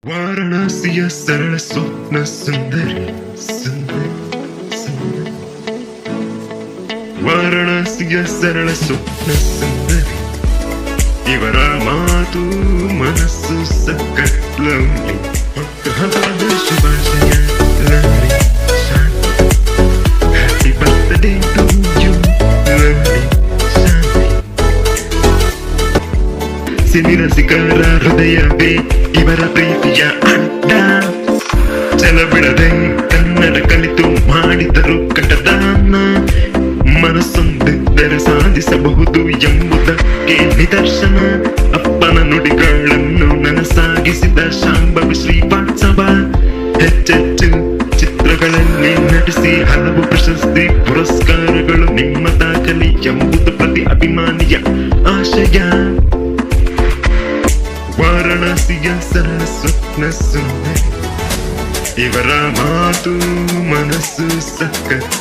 ವಾರಣಾಸಿಯ ಸರಳ ಸ್ವಪ್ನ ಸುಂದರಿ ಸುಂದರಿ ಸುಂದರಿ ವಾರಣಾಸಿಯ ಸರಳ ಸ್ವಪ್ನ ಸುಂದರಿ ಇವರ ಮಾತು ಮನಸ್ಸು ಸಖತ್ ಲವ್ಲಿ ಹಬ್ಬದ ಶುಭಾಶಯ lovely happy birthday to you lovely Shanti ಸಿನಿರಸಿಕರ ಹೃದಯವೇ ಇವರ ಪ್ರೀತಿಯ ಅಡ್ಡ ಛಲ ಬಿಡದೆ ಕನ್ನಡ ಕಲಿತು ಮಾಡಿದರು ಕಟದಾನ ಮನಸ್ಸೊಂದಿದ್ದರೆ ಸಾಧಿಸಬಹುದು ಎಂಬುದಕ್ಕೆ ನಿದರ್ಶನ ಅಪ್ಪನ ನುಡಿಗಳನ್ನು ನನಸಾಗಿಸಿದ ಶಾಂಭವಿ ಶ್ರೀವಾತ್ಸವ ಹೆಚ್ಚೆಚ್ಚು ಚಿತ್ರಗಳಲ್ಲಿ ನಟಿಸಿ ಹಲವು ಪ್ರಶಸ್ತಿ ಪುರಸ್ಕಾರಗಳು ನಿಮ್ಮ ದಾಖಲೆ ಎಂಬುದು ಪ್ರತಿ ಅಭಿಮಾನಿಯ ಆಶಯ ವಾರಣಾಸಿಯ ಸರಳ ಸ್ವಪ್ನ ಸುಂದರಿ ಇವರ ಮಾತು ಮನಸ್ಸು ಸಖತ್